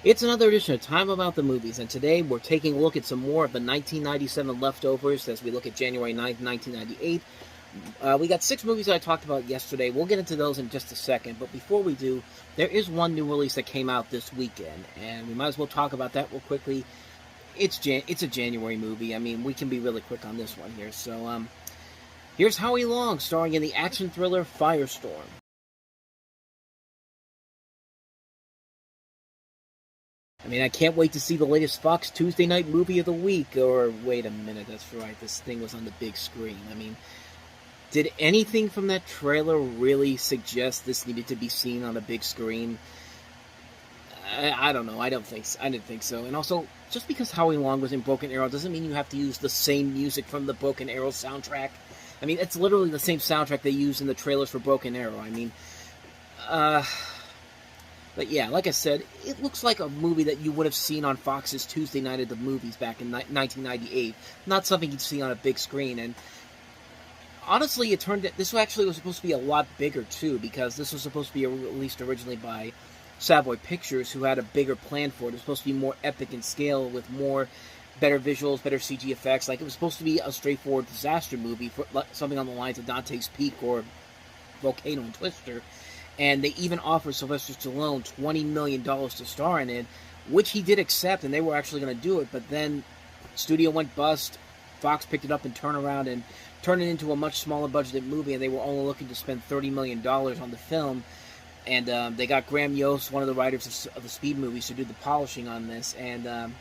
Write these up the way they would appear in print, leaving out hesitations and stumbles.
It's another edition of Time About the Movies, and today we're taking a look at some more of the 1997 leftovers as we look at January 9th, 1998. We got 6 movies that I talked about yesterday. We'll get into those in just a second, but before we do, there is one new release that came out this weekend, and we might as well talk about that real quickly. It's a January movie. I mean, we can be really quick on this one here. So, here's Howie Long starring in the action thriller Firestorm. I mean, I can't wait to see the latest Fox Tuesday night movie of the week. Or, wait a minute, that's right, this thing was on the big screen. I mean, did anything from that trailer really suggest this needed to be seen on a big screen? I don't know. I didn't think so. And also, just because Howie Long was in Broken Arrow doesn't mean you have to use the same music from the Broken Arrow soundtrack. I mean, it's literally the same soundtrack they used in the trailers for Broken Arrow. I mean, but yeah, like I said, it looks like a movie that you would have seen on Fox's Tuesday Night at the Movies back in 1998. Not something you'd see on a big screen. And honestly, this actually was supposed to be a lot bigger too, because this was supposed to be released originally by Savoy Pictures, who had a bigger plan for it. It was supposed to be more epic in scale, with better visuals, better CG effects. Like, it was supposed to be a straightforward disaster movie, for something on the lines of Dante's Peak or Volcano and Twister. And they even offered Sylvester Stallone $20 million to star in it, which he did accept, and they were actually going to do it. But then studio went bust. Fox picked it up and turned it into a much smaller budgeted movie, and they were only looking to spend $30 million on the film. And they got Graham Yost, one of the writers of the Speed movies, to do the polishing on this. And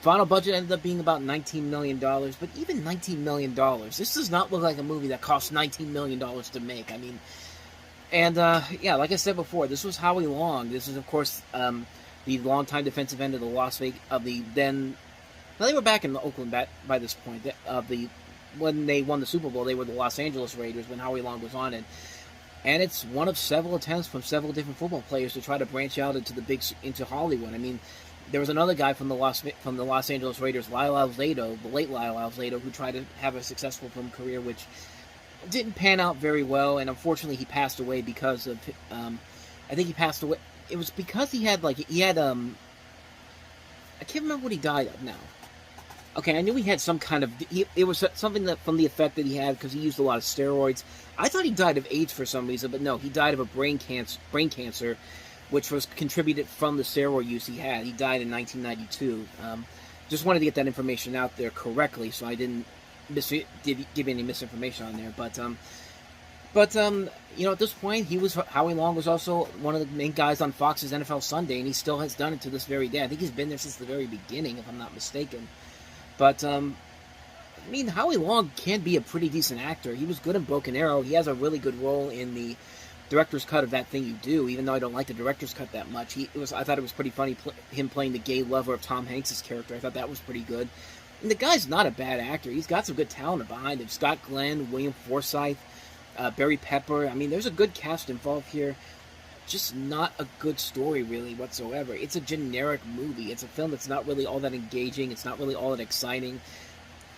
final budget ended up being about $19 million. But even $19 million, this does not look like a movie that cost $19 million to make. I mean, and yeah, like I said before, this was Howie Long. This is, of course, the longtime defensive end of the Now, they were back in Oakland by this point. When they won the Super Bowl, they were the Los Angeles Raiders when Howie Long was on it. And it's one of several attempts from several different football players to try to branch out into Hollywood. I mean, there was another guy from the Los Angeles Raiders, Lyle Alzado, the late Lyle Alzado, who tried to have a successful film career, which didn't pan out very well. And unfortunately, he passed away because of. I think he passed away. It was because I can't remember what he died of now. Okay, I knew he had some kind of... It was something that from the effect that he had, because he used a lot of steroids. I thought he died of AIDS for some reason, but no, he died of a brain cancer, which was contributed from the steroid use he had. He died in 1992. Just wanted to get that information out there correctly, so I didn't give any misinformation on there. But you know, at this point, Howie Long was also one of the main guys on Fox's NFL Sunday, and he still has done it to this very day. I think he's been there since the very beginning, if I'm not mistaken. But, I mean, Howie Long can be a pretty decent actor. He was good in Broken Arrow. He has a really good role in the director's cut of That Thing You Do, even though I don't like the director's cut that much. I thought it was pretty funny, him playing the gay lover of Tom Hanks' character. I thought that was pretty good. And the guy's not a bad actor. He's got some good talent behind him. Scott Glenn, William Forsythe, Barry Pepper. I mean, there's a good cast involved here. Just not a good story, really, whatsoever. It's a generic movie. It's a film that's not really all that engaging. It's not really all that exciting.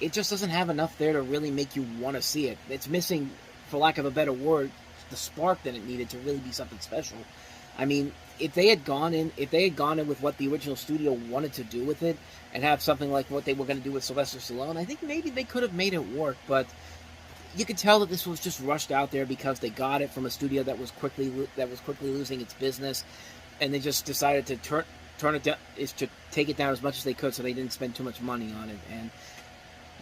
It just doesn't have enough there to really make you want to see it. It's missing, for lack of a better word, the spark that it needed to really be something special. I mean, if they had gone in with what the original studio wanted to do with it, and have something like what they were going to do with Sylvester Stallone, I think maybe they could have made it work, but you could tell that this was just rushed out there because they got it from a studio that was quickly losing its business, and they just decided to turn it down, to take it down as much as they could, so they didn't spend too much money on it. And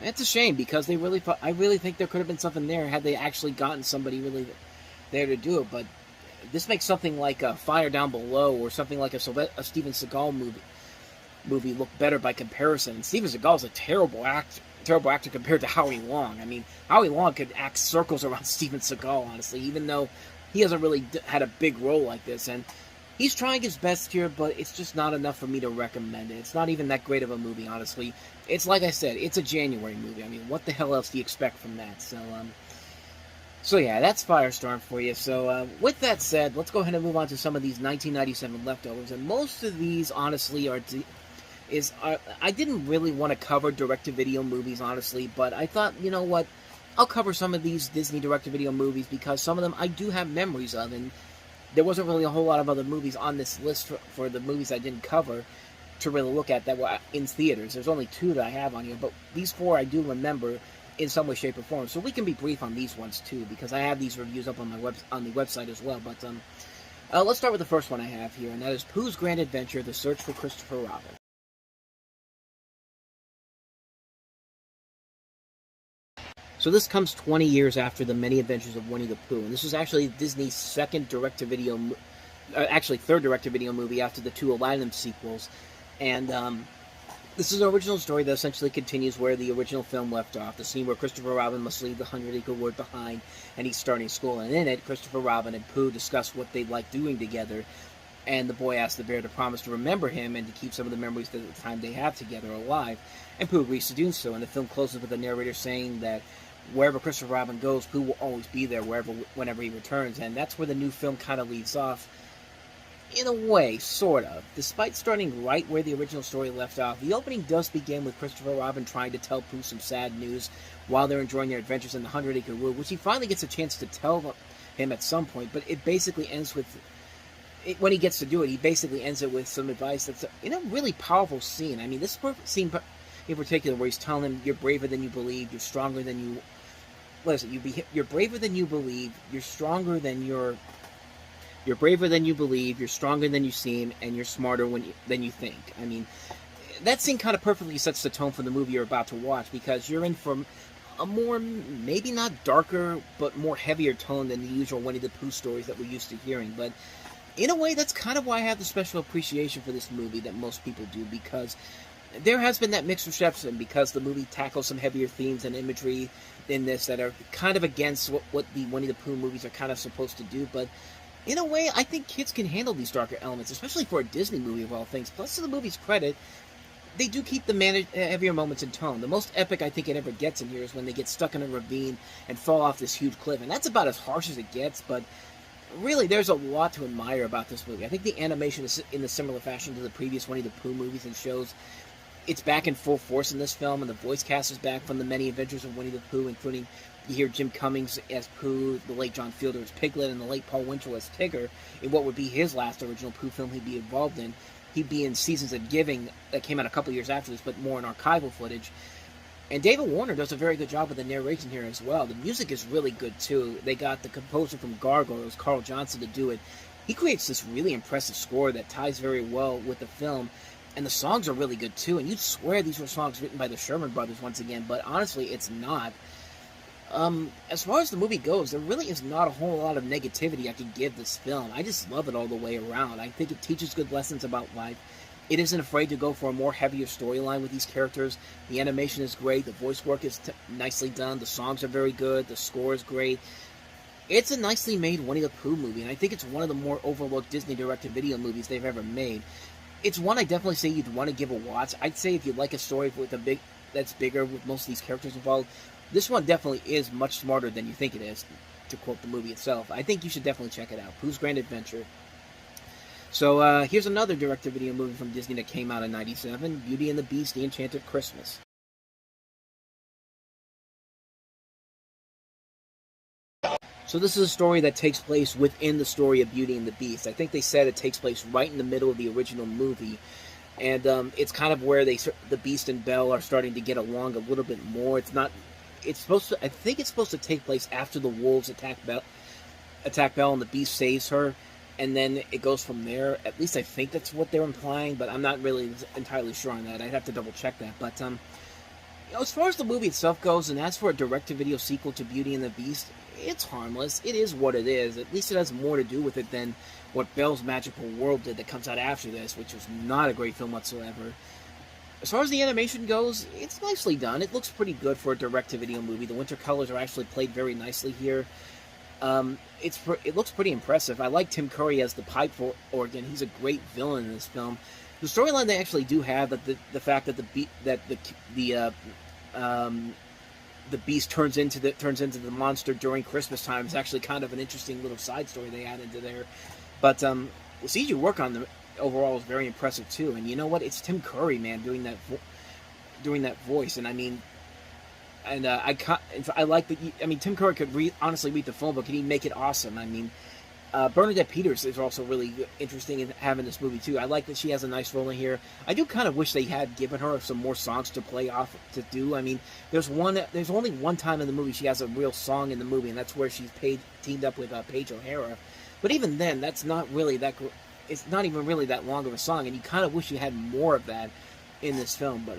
it's a shame, because I really think there could have been something there had they actually gotten somebody really there to do it. But this makes something like a Fire Down Below or something like a Steven Seagal movie look better by comparison. And Steven Seagal's a terrible actor compared to Howie Long. I mean, Howie Long could act circles around Steven Seagal, honestly, even though he hasn't really had a big role like this. And he's trying his best here, but it's just not enough for me to recommend it. It's not even that great of a movie, honestly. It's like I said, it's a January movie. I mean, what the hell else do you expect from that? So yeah, that's Firestorm for you. So with that said, let's go ahead and move on to some of these 1997 leftovers. And most of these, honestly, I didn't really want to cover direct-to-video movies, honestly, but I thought, you know what, I'll cover some of these Disney direct-to-video movies because some of them I do have memories of, and there wasn't really a whole lot of other movies on this list for the movies I didn't cover to really look at that were in theaters. There's only 2 that I have on here, but these 4 I do remember in some way, shape, or form. So we can be brief on these ones too, because I have these reviews up on the website as well. But let's start with the first one I have here, and that is Pooh's Grand Adventure: The Search for Christopher Robin. So this comes 20 years after the Many Adventures of Winnie the Pooh, and this was actually Disney's second direct-to-video, actually third direct-to-video movie after the 2 Aladdin sequels. And this is an original story that essentially continues where the original film left off, the scene where Christopher Robin must leave the 100-acre wood behind, and he's starting school. And in it, Christopher Robin and Pooh discuss what they'd like doing together, and the boy asks the bear to promise to remember him and to keep some of the memories of the time they have together alive. And Pooh agrees to do so, and the film closes with the narrator saying that wherever Christopher Robin goes, Pooh will always be there whenever he returns, and that's where the new film kind of leaves off, in a way, sort of. Despite starting right where the original story left off, the opening does begin with Christopher Robin trying to tell Pooh some sad news while they're enjoying their adventures in the 100-acre wood, which he finally gets a chance to tell him at some point, but it basically ends with, when he gets to do it, he basically ends it with some advice that's in a really powerful scene. I mean, this scene in particular, where he's telling him, you're braver than you believe, you're stronger than you... Listen, you're braver than you believe, you're stronger than you're braver than you believe, you're stronger than you seem, and you're smarter than you think. I mean, that scene kind of perfectly sets the tone for the movie you're about to watch, because you're in for a more, maybe not darker, but more heavier tone than the usual Winnie the Pooh stories that we're used to hearing. But in a way, that's kind of why I have the special appreciation for this movie that most people do, because there has been that mixed reception, because the movie tackles some heavier themes and imagery in this that are kind of against what the Winnie the Pooh movies are kind of supposed to do. But in a way, I think kids can handle these darker elements, especially for a Disney movie of all things. Plus, to the movie's credit, they do keep the heavier moments in tone. The most epic I think it ever gets in here is when they get stuck in a ravine and fall off this huge cliff, and that's about as harsh as it gets, but really, there's a lot to admire about this movie. I think the animation is in a similar fashion to the previous Winnie the Pooh movies and shows. It's back in full force in this film, and the voice cast is back from the Many Adventures of Winnie the Pooh, including, you hear Jim Cummings as Pooh, the late John Fielder as Piglet, and the late Paul Winchell as Tigger, in what would be his last original Pooh film he'd be involved in. He'd be in Seasons of Giving, that came out a couple years after this, but more in archival footage. And David Warner does a very good job with the narration here as well. The music is really good, too. They got the composer from Gargoyles, Carl Johnson, to do it. He creates this really impressive score that ties very well with the film. And the songs are really good, too. And you'd swear these were songs written by the Sherman Brothers once again, but honestly, it's not. As far as the movie goes, there really is not a whole lot of negativity I could give this film. I just love it all the way around. I think it teaches good lessons about life. It isn't afraid to go for a more heavier storyline with these characters. The animation is great. The voice work is nicely done. The songs are very good. The score is great. It's a nicely made Winnie the Pooh movie, and I think it's one of the more overlooked Disney direct-to-video movies they've ever made. It's one I definitely say you'd want to give a watch. I'd say if you like a story with that's bigger with most of these characters involved, this one definitely is much smarter than you think it is, to quote the movie itself. I think you should definitely check it out. Pooh's Grand Adventure. So here's another direct-to-video movie from Disney that came out in '97, Beauty and the Beast: The Enchanted Christmas. So this is a story that takes place within the story of Beauty and the Beast. I think they said it takes place right in the middle of the original movie. And it's kind of where the Beast and Belle are starting to get along a little bit more. I think it's supposed to take place after the wolves attack Belle and the Beast saves her. And then it goes from there. At least I think that's what they're implying, but I'm not really entirely sure on that. I'd have to double check that. But as far as the movie itself goes, and as for a direct-to-video sequel to Beauty and the Beast, it's harmless. It is what it is. At least it has more to do with it than what Belle's Magical World did that comes out after this, which was not a great film whatsoever. As far as the animation goes, it's nicely done. It looks pretty good for a direct-to-video movie. The winter colors are actually played very nicely here. It looks pretty impressive. I like Tim Curry as the pipe organ. He's a great villain in this film. The storyline they actually do have, that the fact that the Beast turns into the monster during Christmas time is actually kind of an interesting little side story they add into there. But the CG work on them overall is very impressive too. And you know what? It's Tim Curry, man, doing that voice. And I mean, I like that. I mean, Tim Curry could honestly read the phone book, and he'd make it awesome. I mean, Bernadette Peters is also really interesting in having this movie too. I like that she has a nice role in here. I do kind of wish they had given her some more songs to play off to do. I mean, there's only one time in the movie she has a real song in the movie, and that's where she's teamed up with Paige O'Hara. But even then, that's not really that. It's not even really that long of a song, and you kind of wish you had more of that in this film. But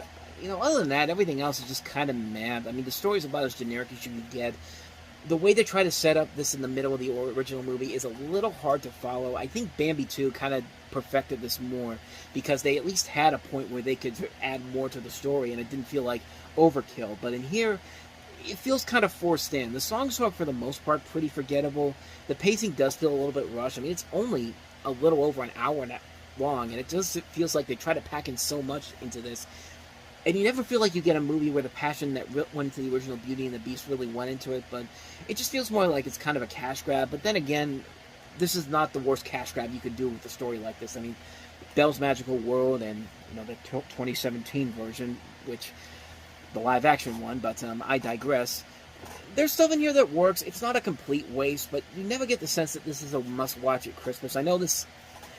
other than that, everything else is just kind of mad. I mean, the story's about as generic as you can get. The way they try to set up this in the middle of the original movie is a little hard to follow. I think Bambi 2 kind of perfected this more because they at least had a point where they could add more to the story and it didn't feel like overkill. But in here, it feels kind of forced in. The songs are, for the most part, pretty forgettable. The pacing does feel a little bit rushed. I mean, it's only a little over an hour long, and it feels like they try to pack in so much into this. And you never feel like you get a movie where the passion that went into the original Beauty and the Beast really went into it, but it just feels more like it's kind of a cash grab. But then again, this is not the worst cash grab you could do with a story like this. I mean, Belle's Magical World and the 2017 version, which the live-action one, but I digress. There's stuff in here that works. It's not a complete waste, but you never get the sense that this is a must-watch at Christmas. I know this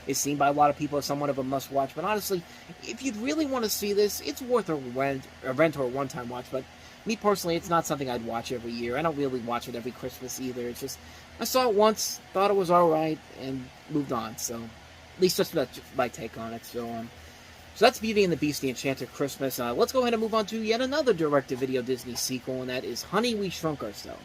is seen by a lot of people as somewhat of a must-watch, but honestly, if you'd really want to see this, it's worth a rent or a one-time watch. But me personally, it's not something I'd watch every year. I don't really watch it every Christmas either. It's just, I saw it once, thought it was alright, and moved on. So, at least that's my take on it. So that's Beauty and the Beast, The Enchanted Christmas. Let's go ahead and move on to yet another direct-to-video Disney sequel, and that is Honey, We Shrunk Ourselves.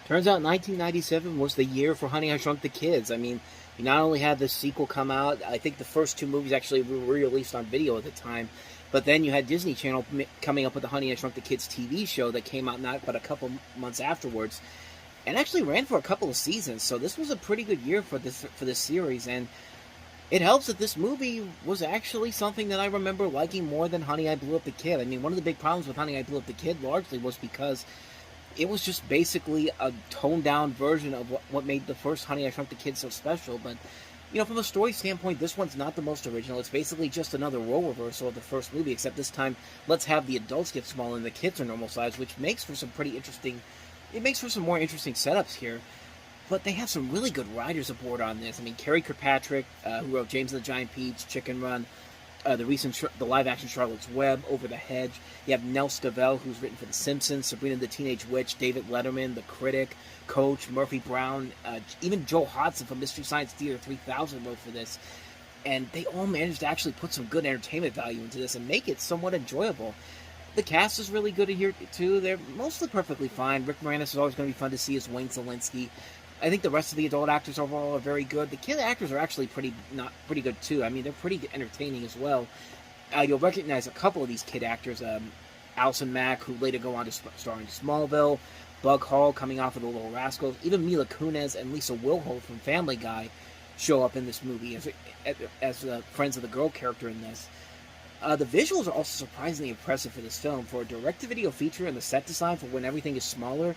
Turns out 1997 was the year for Honey, I Shrunk the Kids. I mean, you not only had the sequel come out, I think the first two movies actually were re-released on video at the time, but then you had Disney Channel coming up with the Honey, I Shrunk the Kids TV show that came out not but a couple months afterwards, and actually ran for a couple of seasons. So this was a pretty good year for this series, and it helps that this movie was actually something that I remember liking more than Honey, I Blew Up the Kid. I mean, one of the big problems with Honey, I Blew Up the Kid largely was because it was just basically a toned-down version of what made the first Honey, I Shrunk the Kid so special. But, from a story standpoint, this one's not the most original. It's basically just another role reversal of the first movie, except this time, let's have the adults get smaller and the kids are normal size, which makes for some pretty interesting... It makes for some more interesting setups here. But they have some really good writers aboard on this. I mean, Carrie Kirkpatrick, who wrote James and the Giant Peach, Chicken Run, the live-action Charlotte's Web, Over the Hedge. You have Nell Scovell, who's written for The Simpsons, Sabrina the Teenage Witch, David Letterman, The Critic, Coach, Murphy Brown, even Joel Hodgson from Mystery Science Theater 3000 wrote for this. And they all managed to actually put some good entertainment value into this and make it somewhat enjoyable. The cast is really good here, too. They're mostly perfectly fine. Rick Moranis is always going to be fun to see as Wayne Szalinski. I think the rest of the adult actors overall are very good. The kid actors are actually pretty good too. I mean, they're pretty entertaining as well. You'll recognize a couple of these kid actors. Allison Mack, who later go on to star in Smallville. Bug Hall, coming off of The Little Rascals. Even Mila Kunis and Lisa Wilhoit from Family Guy show up in this movie as friends of the girl character in this. The visuals are also surprisingly impressive for this film. For a direct-to-video feature and the set design for when everything is smaller,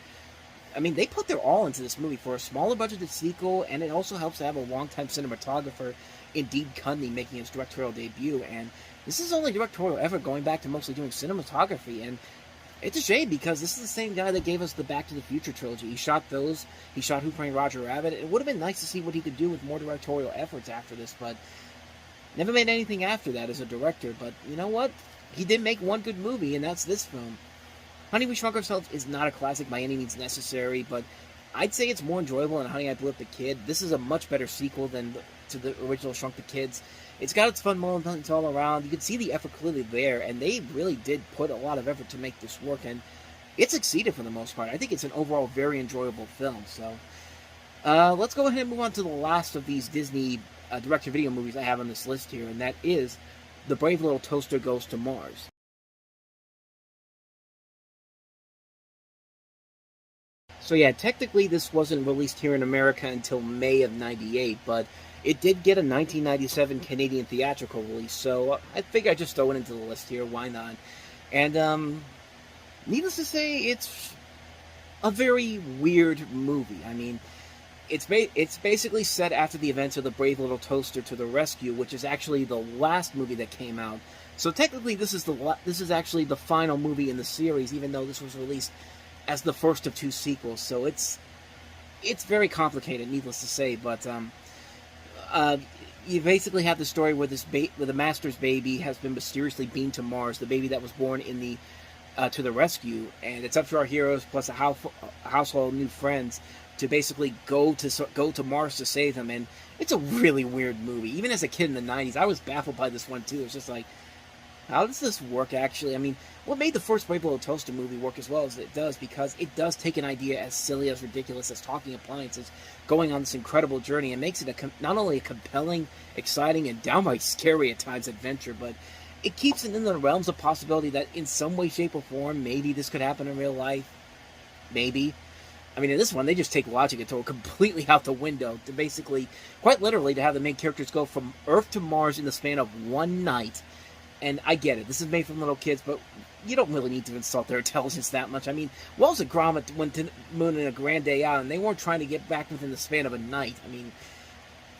I mean, they put their all into this movie for a smaller budgeted sequel, and it also helps to have a longtime cinematographer, Indeed Cundey, making his directorial debut. And this is only directorial effort going back to mostly doing cinematography, and it's a shame because this is the same guy that gave us the Back to the Future trilogy. He shot those, he shot Who Framed Roger Rabbit. It would have been nice to see what he could do with more directorial efforts after this, but never made anything after that as a director. But you know what? He did make one good movie, and that's this film. Honey, We Shrunk Ourselves is not a classic by any means necessary, but I'd say it's more enjoyable than Honey, I Blew Up the Kid. This is a much better sequel to the original Shrunk the Kids. It's got its fun moments all around. You can see the effort clearly there, and they really did put a lot of effort to make this work, and it succeeded for the most part. I think it's an overall very enjoyable film. So let's go ahead and move on to the last of these Disney direct-to-video movies I have on this list here, and that is The Brave Little Toaster Goes to Mars. So yeah, technically this wasn't released here in America until May of '98, but it did get a 1997 Canadian theatrical release, so I figure I'd just throw it into the list here, why not? And, needless to say, it's a very weird movie. I mean, it's basically set after the events of The Brave Little Toaster to the Rescue, which is actually the last movie that came out. So technically this is actually the final movie in the series, even though this was released as the first of two sequels. So it's very complicated, needless to say. But you basically have the story where where the Master's baby has been mysteriously beamed to Mars, the baby that was born in the to the rescue, and it's up to our heroes plus a household of new friends to basically go to Mars to save them. And it's a really weird movie. Even as a kid in the '90s, I was baffled by this one too. It's just like, how does this work actually? I mean, what made the first Brave Little Toaster movie work as well as it does, because it does take an idea as silly, as ridiculous as talking appliances, going on this incredible journey, and makes it not only a compelling, exciting, and downright scary at times adventure, but it keeps it in the realms of possibility that in some way, shape, or form, maybe this could happen in real life. Maybe. I mean, in this one, they just take logic and throw it completely out the window to basically, quite literally, to have the main characters go from Earth to Mars in the span of one night. And I get it, this is made for little kids, but you don't really need to insult their intelligence that much. I mean, Wells and Gromit went to the moon in a grand day out, and they weren't trying to get back within the span of a night.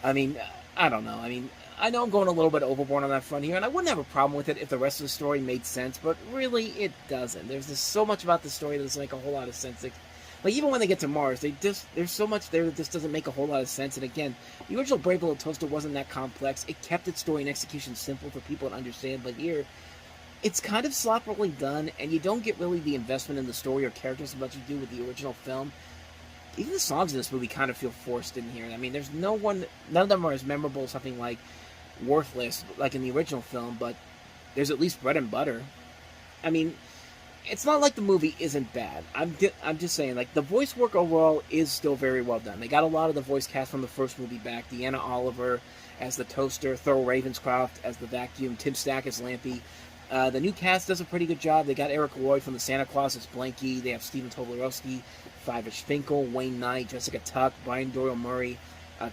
I mean, I don't know. I mean, I know I'm going a little bit overboard on that front here, and I wouldn't have a problem with it if the rest of the story made sense, but really, it doesn't. There's just so much about the story that doesn't make a whole lot of sense. Like, even when they get to Mars, there's so much there that just doesn't make a whole lot of sense. And again, the original Brave Little Toaster wasn't that complex. It kept its story and execution simple for people to understand, but here, it's kind of sloppily done, and you don't get really the investment in the story or characters as much as you do with the original film. Even the songs in this movie kind of feel forced in here. I mean, none of them are as memorable as something like Worthless, like in the original film, but there's at least Bread and Butter. I mean, it's not like the movie isn't bad. I'm just saying, like, the voice work overall is still very well done. They got a lot of the voice cast from the first movie back. Deanna Oliver as the Toaster, Thurl Ravenscroft as the Vacuum, Tim Stack as Lampy. The new cast does a pretty good job. They got Eric Lloyd from the Santa Claus as Blanky. They have Stephen Tobolowsky, Fivish Finkel, Wayne Knight, Jessica Tuck, Brian Doyle Murray,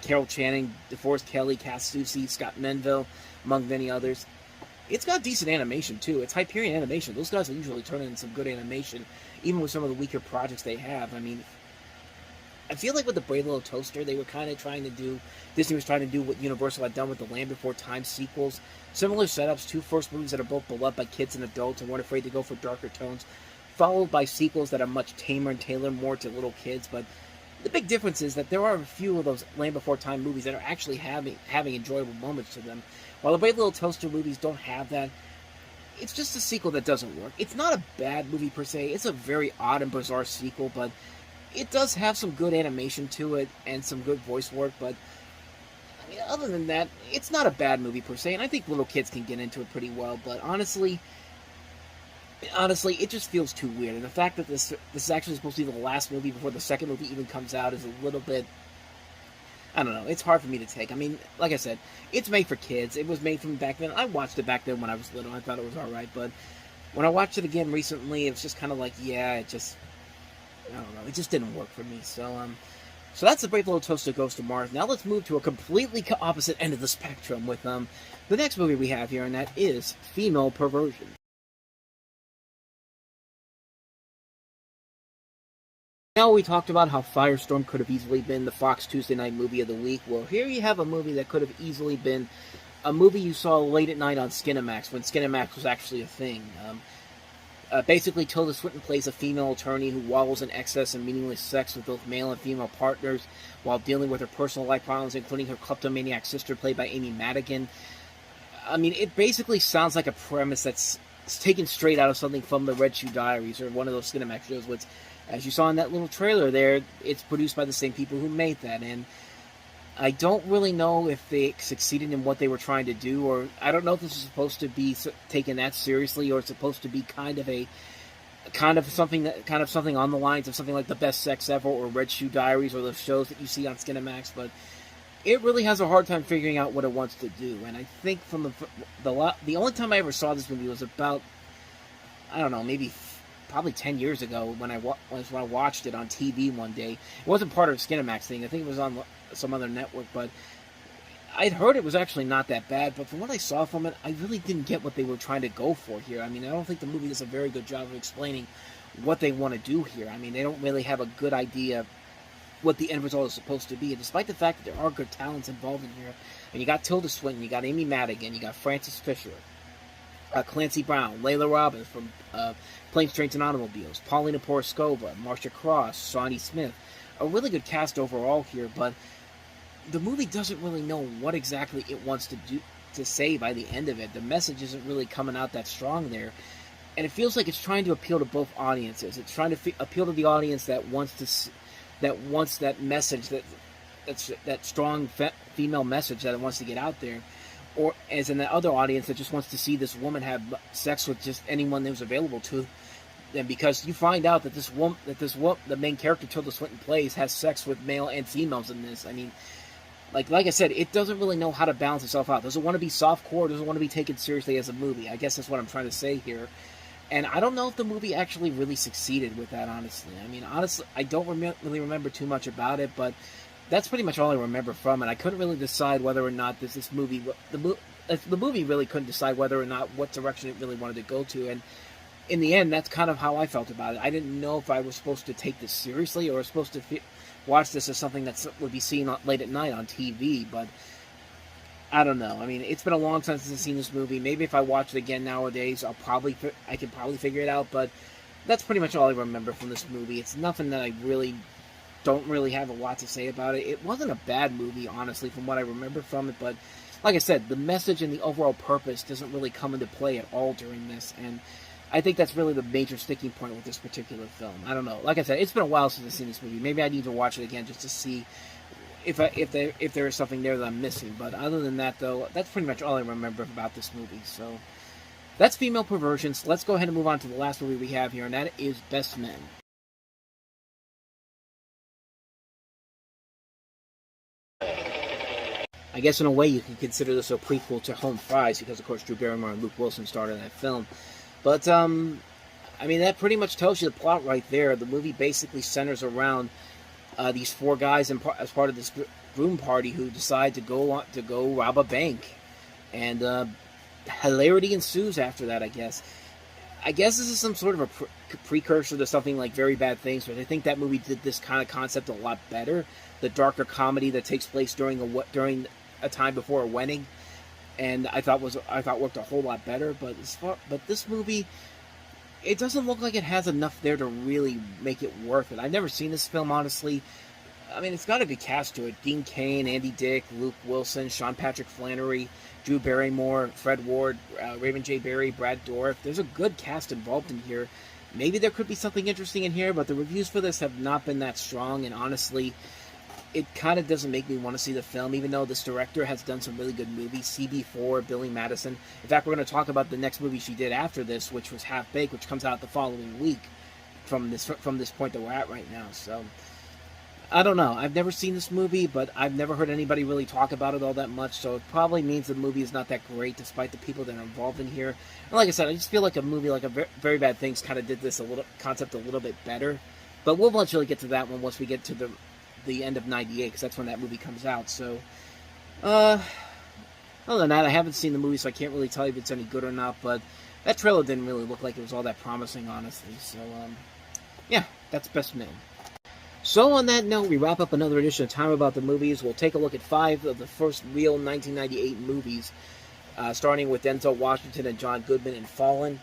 Carol Channing, DeForest Kelly, Cass Soucy, Scott Menville, among many others. It's got decent animation, too. It's Hyperion Animation. Those guys usually turn in some good animation, even with some of the weaker projects they have. I mean, I feel like with the Brave Little Toaster, they were kind of trying to do, Disney was trying to do what Universal had done with the Land Before Time sequels. Similar setups, two first movies that are both beloved by kids and adults and weren't afraid to go for darker tones, followed by sequels that are much tamer and tailor more to little kids. But the big difference is that there are a few of those Land Before Time movies that are actually having enjoyable moments to them. While the Brave Little Toaster movies don't have that, it's just a sequel that doesn't work. It's not a bad movie per se. It's a very odd and bizarre sequel, but it does have some good animation to it and some good voice work. But I mean, other than that, it's not a bad movie per se, and I think little kids can get into it pretty well. But honestly, it just feels too weird. And the fact that this is actually supposed to be the last movie before the second movie even comes out is a little bit, I don't know, it's hard for me to take. I mean, like I said, it's made for kids. It was made from back then. I watched it back then when I was little. I thought it was alright, but when I watched it again recently, it was just kind of like, yeah, I don't know, it just didn't work for me. So that's the Brave Little Toaster Goes to Mars. Now let's move to a completely opposite end of the spectrum with the next movie we have here, and that is Female Perversion. Now we talked about how Firestorm could have easily been the Fox Tuesday night movie of the week. Well, here you have a movie that could have easily been a movie you saw late at night on Skinamax, when Skinamax was actually a thing. Basically, Tilda Swinton plays a female attorney who wallows in excess and meaningless sex with both male and female partners while dealing with her personal life problems, including her kleptomaniac sister, played by Amy Madigan. I mean, it basically sounds like a premise that's taken straight out of something from the Red Shoe Diaries or one of those Skinamax shows, which, as you saw in that little trailer there, it's produced by the same people who made that. And I don't really know if they succeeded in what they were trying to do, or I don't know if this is supposed to be taken that seriously, or it's supposed to be kind of something on the lines of something like The Best Sex Ever or Red Shoe Diaries or those shows that you see on Skinamax. But it really has a hard time figuring out what it wants to do. And I think from the only time I ever saw this movie was about, I don't know, probably 10 years ago when I watched it on TV one day. It wasn't part of a Skinamax thing. I think it was on some other network, but I'd heard it was actually not that bad. But from what I saw from it, I really didn't get what they were trying to go for here. I mean, I don't think the movie does a very good job of explaining what they want to do here. I mean, they don't really have a good idea what the end result is supposed to be. And despite the fact that there are good talents involved in here, and you got Tilda Swinton, you got Amy Madigan, you got Frances Fisher, Clancy Brown, Layla Robbins from Planes, Trains, and Automobiles, Paulina Poroskova, Marcia Cross, Shawnee Smith. A really good cast overall here, but the movie doesn't really know what exactly it wants to say by the end of it. The message isn't really coming out that strong there, and it feels like it's trying to appeal to both audiences. It's trying to appeal to the audience that wants that message, that strong female message that it wants to get out there, or as in the other audience that just wants to see this woman have sex with just anyone that was available to. And because you find out that the main character Tilda Swinton plays has sex with male and females in this. I mean, like I said, it doesn't really know how to balance itself out. Doesn't want to be softcore. Doesn't want to be taken seriously as a movie. I guess that's what I'm trying to say here. And I don't know if the movie actually really succeeded with that, honestly. I mean, honestly, I don't really remember too much about it, but that's pretty much all I remember from it. I couldn't really decide whether or not this movie... The movie really couldn't decide whether or not what direction it really wanted to go to, and in the end, that's kind of how I felt about it. I didn't know if I was supposed to take this seriously or was supposed to watch this as something that would be seen late at night on TV, but I don't know. I mean, it's been a long time since I've seen this movie. Maybe if I watch it again nowadays, I can probably figure it out, but that's pretty much all I remember from this movie. It's nothing that I really don't really have a lot to say about it. It wasn't a bad movie, honestly, from what I remember from it, but like I said, the message and the overall purpose doesn't really come into play at all during this, and I think that's really the major sticking point with this particular film. I don't know. Like I said, it's been a while since I've seen this movie. Maybe I need to watch it again just to see if there is something there that I'm missing. But other than that, though, that's pretty much all I remember about this movie. So that's Female Perversions. Let's go ahead and move on to the last movie we have here, and that is Best Men. I guess in a way you can consider this a prequel to Home Fries because, of course, Drew Barrymore and Luke Wilson starred in that film. But, I mean, that pretty much tells you the plot right there. The movie basically centers around these four guys as part of this groom party who decide to go rob a bank. And hilarity ensues after that, I guess. I guess this is some sort of a precursor to something like Very Bad Things, but I think that movie did this kind of concept a lot better. The darker comedy that takes place during a time before a wedding. And I thought worked a whole lot better, but this movie, it doesn't look like it has enough there to really make it worth it. I've never seen this film, honestly. I mean, it's got a good cast to it: Dean Cain, Andy Dick, Luke Wilson, Sean Patrick Flannery, Drew Barrymore, Fred Ward, Raven J. Berry, Brad Dourif. There's a good cast involved in here. Maybe there could be something interesting in here, but the reviews for this have not been that strong, and honestly, it kind of doesn't make me want to see the film, even though this director has done some really good movies. CB4, Billy Madison. In fact, we're going to talk about the next movie she did after this, which was Half Baked, which comes out the following week from this point that we're at right now. So, I don't know. I've never seen this movie, but I've never heard anybody really talk about it all that much, so it probably means the movie is not that great, despite the people that are involved in here. And like I said, I just feel like a movie like Very Bad Things kind of did this concept a little bit better. But we'll eventually get to that one once we get to the end of 98, because that's when that movie comes out. So, other than that, I haven't seen the movie, so I can't really tell you if it's any good or not, but that trailer didn't really look like it was all that promising, honestly. So, yeah, that's Best Men. So on that note, we wrap up another edition of Time About the Movies. We'll take a look at 5 of the first real 1998 movies, starting with Denzel Washington and John Goodman in Fallen.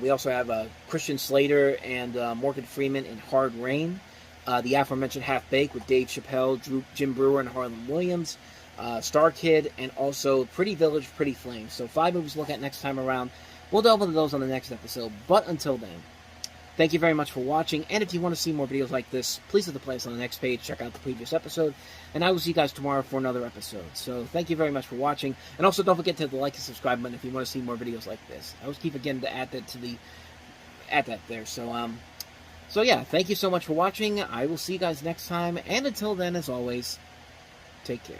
We also have Christian Slater and Morgan Freeman in Hard Rain. The aforementioned Half Baked with Dave Chappelle, Jim Brewer, and Harlan Williams. Star Kid, and also Pretty Village, Pretty Flames. So 5 movies to look at next time around. We'll delve into those on the next episode. But until then, thank you very much for watching, and if you want to see more videos like this, please hit the playlist on the next page, check out the previous episode, and I will see you guys tomorrow for another episode. So thank you very much for watching, and also don't forget to hit the like and subscribe button if you want to see more videos like this. I always keep forgetting to add that there. So yeah, thank you so much for watching. I will see you guys next time, and until then, as always, take care.